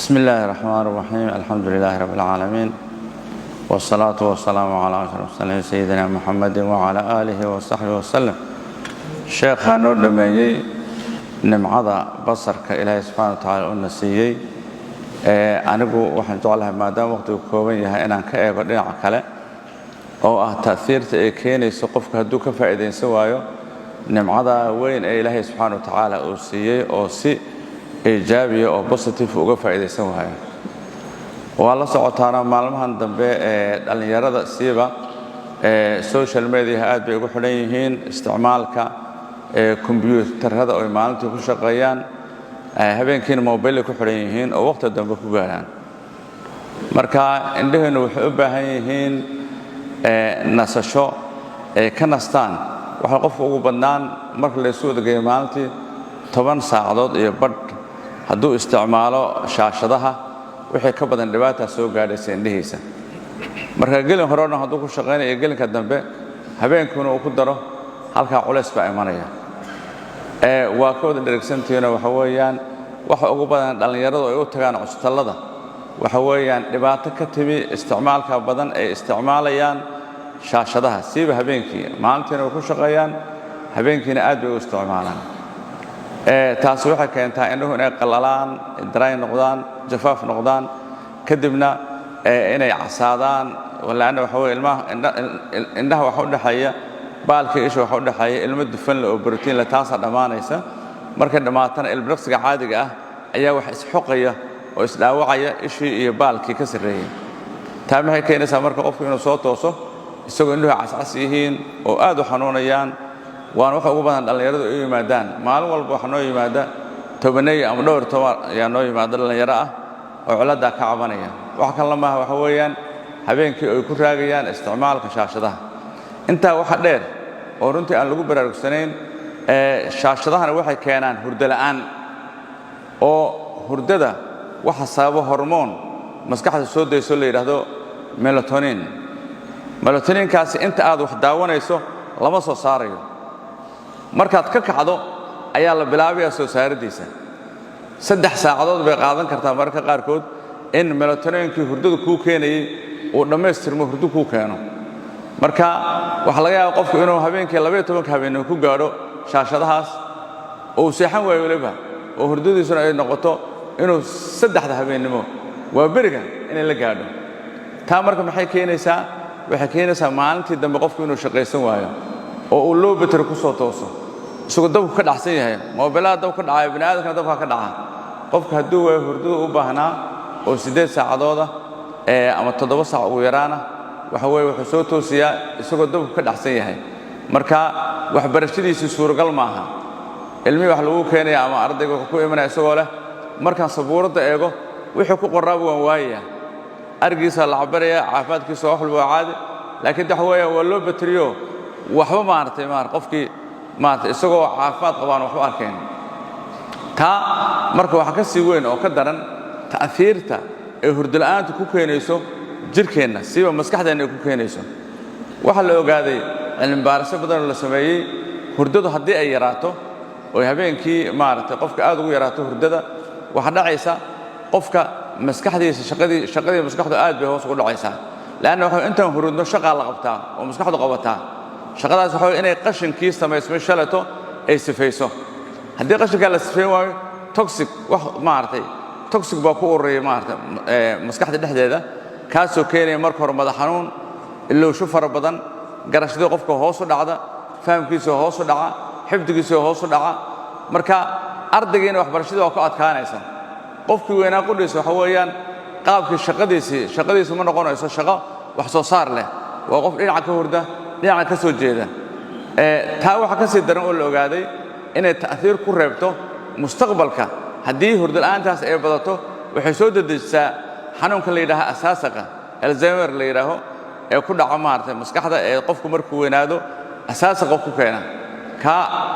بسم الله الرحمن الرحيم. الحمد لله رب العالمين، والصلاة والسلام على أشرف المرسلين سيدنا محمد وعلى آله وصحبه وسلم. شيخنا دميي نمعض بصرك إلهي سبحانه وتعالى ونسيي anigu waxaan jeclahay maadaama waqtigu kooban yahay inaan ka eego dhinaca kale oo ah taasiirta ay keenayso qofka hadduu ka faa'iideysan waayo nimcada weyn ee Ilaahay subhanahu wa ta'ala uu siiyay oo si iijaabiya oo positive uga faa'iideysan waayo. waa la socotaana maalmahan dambe ee dhalinyarada siiba social media aad bay ugu xidhan yihiin isticmaalka kombiyuutarada oo maalintii ku shaqeeyaan habeenkiina mobile ku xiran yihiin oo waqti dambe ku gaaraan. marka indhaheenu waxay u baahan yihiin nasasho ka nastaan. waxa qofku ugu badnaan marka la soo degay maalintii 10 saacadood iyo badh hadduu isticmaalo shaashadaha wixii ka badan dhibaato soo gaadhaysa indhihiisa. marka gelin horena hadduu ku shaqeynayo gelinka dambe habeenkuna uu ku daro halka culays baa imanaya. waa kooda dheregsantiina waxa weeyaan waxa ugu badan dhalinyaradu ay u tagaan custalada waxa weeyaan dhibaato ka timi isticmaalka badan ay isticmaalayaan shaashadaha siiba habeenkii maalintiina ku shaqeeyaan habeenkiina aad bay u isticmaalaan. taas waxay keentaa indhuhu inay qalalaan dry noqdaan jafaaf noqdaan kadibna inay casaadaan walaana waxa weeyaan indhaha waxa u dhaxaya baalka isha waxa u dhaxaya ilmo dufan la oo borotiin la taas dhamaanaysa. marka dhamaatana ilbiriqsiga caadiga ah ayaa wax isxoqaya oo isdhaawacaya ishii iyo baalkii ka sareeyay. taa maxay keenaysaa marka qofku inuu soo tooso isagoo indhuhu cascas yihiin oo aad u xanuunayaan. waan waxa ugu badan dhalinyaradu ay yimaadaan maalin walba waxa noo yimaada tobanay ama dhowr toban ayaa noo yimaada dhalinyaro ah oo cilada ka cabanaya. waxa kale ma waxa weeyaan habeenkii ay ku raagayaan isticmaalka shaashadaha. inta waxa dheer oo runtii aan lagu baraarugsanayn shaashadahana waxay keenaan hurdo la'aan oo hurdada waxa sababa hormoon maskaxda soo deyso la yiraahdo melatonin. melatoninkaasi inta aad wax daawanayso lama soo saarayo. markaad ka kacdo ayaa la bilaabayaa soo saaradiisa 3 saacadood bay qaadan kartaa marka qaarkood in melatoninkii hurdadu ku keenayay uu dhameystirmo hurdo ku keeno. marka waxa laga yaabaa qofku inuu habeenkii 12 habeen ku gaaro shaashadahaas oo seexan waayo waliba oo hurdadiisuna ay noqoto inuu 3 habeenimo waa beriga in la gaadho. taa marka maxay keenaysaa waxay keenaysaa maalintii dambe qofku inuu shaqeysan waayo oo uu loo beter ku soo tooso isagoo dabku ka dhacsan yahay mobilada dabku ka dhacay bini'aadamka dabka ka dhaca. qofka hadduu way hurdada u baahnaa oo 8 saacadood ama 7 saac ugu yaraana waxa weeye wuxuu soo toosiyaa isagoo dabku ka dhacsan yahay. marka waxbarashadiisa suuragal maaha. ilmi wax lagu keenay ama ardayga ku imanay isagoo leh marka sabuurada eego wixii ku qoraabo waan waaya argiisa la cabaraya caafimaadkiisa wax walba caadi laakiin waxa weeye waa loo batriyo waxba maartay qofkii maartay isagoo caafimaad qabaan wax u arkeen. taa marka waxa ka sii weyn oo ka daran taasiirta ee hurdo la'aanta ku keenayso jirkeena siiba maskaxdeena ku keenayso. waxa la ogaaday cilmi baaris badan la sameeyay hurdadu haddii ay yaraato oo habeenkii maartay qofka aad ugu yaraato hurdada waxa dhacaysa qofka maskaxdiisa shaqadii maskaxdu aad bay hoos ugu dhacaysaa. laana waxa inta hurdno shaqa la qabtaa oo maskaxdu qabataa shaqadaas waxa inay qashinkii sameysmo shalato ay sifayso. haddii qashinka la sifeyn waayo toxic wax maartay toxic baa ku ururaya maartay maskaxda dhexdeeda kaasoo keenaya marka hore madax xanuun ilowsho fara badan garashada qofka hoos u dhacda fahamkiisa hoos u dhaca xifdigiisa hoos u dhaca. marka ardaygeena waxbarashada waa ku adkaanaysa. qofkii weynaa qudhiisa waxa weeyaan qaabkii shaqadiisa ma noqonayso shaqo wax soo saar leh waa qof dhinaca ka hurda dhinaca ka soo jeeda. taa waxa ka sii daran oo la ogaaday inay taasiir ku reebto mustaqbalka haddii hurdo la'aantaas ay badato waxay soo dedejisaa xanuunka la yiraahdo asaasaqa Alzheimer la yiraahdo ee ku dhaca maartay maskaxda ee qofku markuu weynaado asaasaqa ku keena ka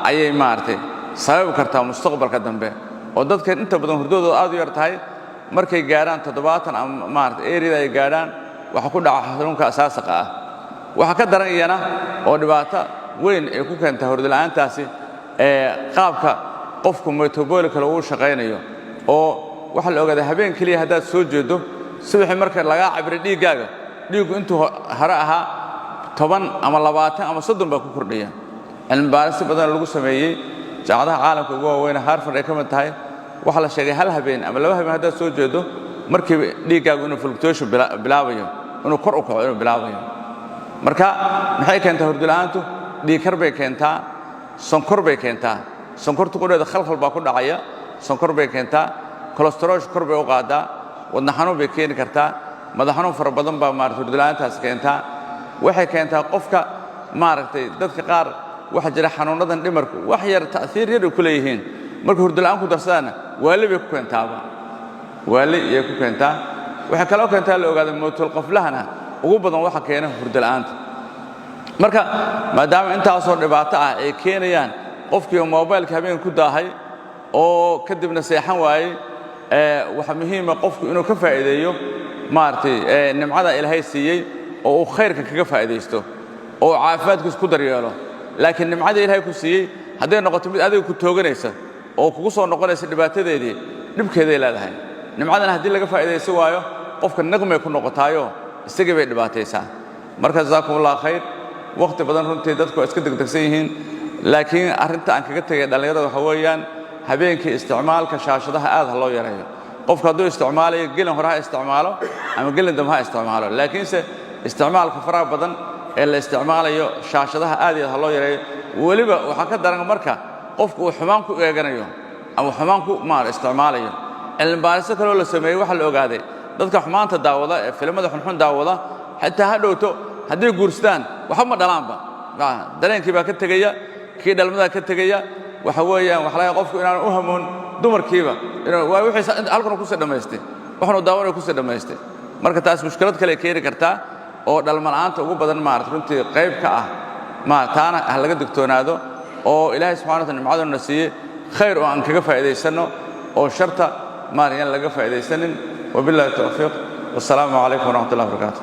ayay maartay sabab kartaa mustaqbalka dambe oo dadka inta badan hurdadooda aad u yar tahay markay gaaraan 70 ama maartay eerida ay gaaraan waxa ku dhaca xanuunka asaasaqa ah. waxa ka daran iyana oo dhibaato weyn ay ku keenta hurdo la'aantaasi qaabka qofku metabolic uu shaqeynayo oo waxa la ogaaday habeen kaliya hadaad soo jeedo subaxii marka laga cabiro dhiigaaga dhiigu intuu hore ahaa 10 ama 20 ama 30 baa ku kordhaya cilmi baaris badan lagu sameeyay jaamacadaha caalamka ugu waaweyn Harvard ay ka mid tahay waxa la sheegay hal habeen ama laba habeen hadaad soo jeedo markii dhiigaagu inuu fluctuation bilaabayo inuu kor u kaco inuu bilaabayo marka maxay keentaa hurdo la'aantu dhiig kar bay keentaa sonkor bay keentaa sonkortu qoreeda khalkhal baa ku dhacaya sonkor bay keentaa cholesterol kor bay u qaadaa wadna xanuun bay keeni kartaa madax xanuun fara badan baa maartay hurdo la'aantaas keentaa waxay keentaa qofka maartay dadka qaar waxa jira xanuunadan dhimarku wax yar taasiir yar ku leeyihiin marka hurdo la'aan ku darsadana waali bay ku keentaaba waali ay ku keentaa waxa kale oo keentaa la ogaaday mootul qoflahana ugu badan waxa keena hurdo la'aanta marka maadaama intaas oo dhibaato ah ay keenayaan qofkii mobilka habeen ku daahay oo kadibna seexan waayay waxa muhiim ah qofku inuu ka faa'iideeyo maartay nimcada Ilaahay siiyay oo uu khayrka kaga faa'iideysto oo caafimaadkiisa ku daryeelo laakiin nimcada Ilaahay ku siiyay haday noqoto mid adiga ku tooganaysa oo kugu soo noqonaysa dhibaatadeedii dhibkeeda leedahay nimcadan hadii laga faa'iideysto waayo qofka naqmay ku noqotaayo isaga bay dhibaataysaa marka jazaakumullahu khayr waqti badan runtii dadku iska degdegsan yihiin laakiin arinta aan kaga tagay dhalinyarada waxa weeyaan habeenkii isticmaalka shaashadaha aad loo yareeyo qofka haduu isticmaalayo gelin hore ha isticmaalo ama gelin dambe ha isticmaalo laakiinse isticmaalka faraha badan ee la isticmaalayo shaashadaha aad loo yareeyo waliba waxa ka daran marka qofku uu xumaan ku eeganayo ama xumaan ku isticmaalayo cilmi baaris kale oo la sameeyay waxa la ogaaday dadka xumaanta daawada ee filimada xun daawada xitaa ha dhowto haddii guursadaan waxa ma dhalaanba dareenkii baa ka tagaya kii dhalmada ka tagaya waxa weeyaan wax laga qofku inaan u hamoon dumarkiiba inuu waa wixii halkan ku soo dhameystay waxnu daawana ku soo dhameystay marka taas mushkilad kale keeni kartaa oo dhalmanaanta ugu badan runtii qayb ka ah taana laga digtoonaado oo Ilaahay subhanahu wa ta'ala nimcaduna siiyay khayr oo aan kaga faa'iideysano oo sharta laga faa'iideysanin wabillahi tawfiiq wasalaamu alaykum wa rahmatullahi wa barakatuh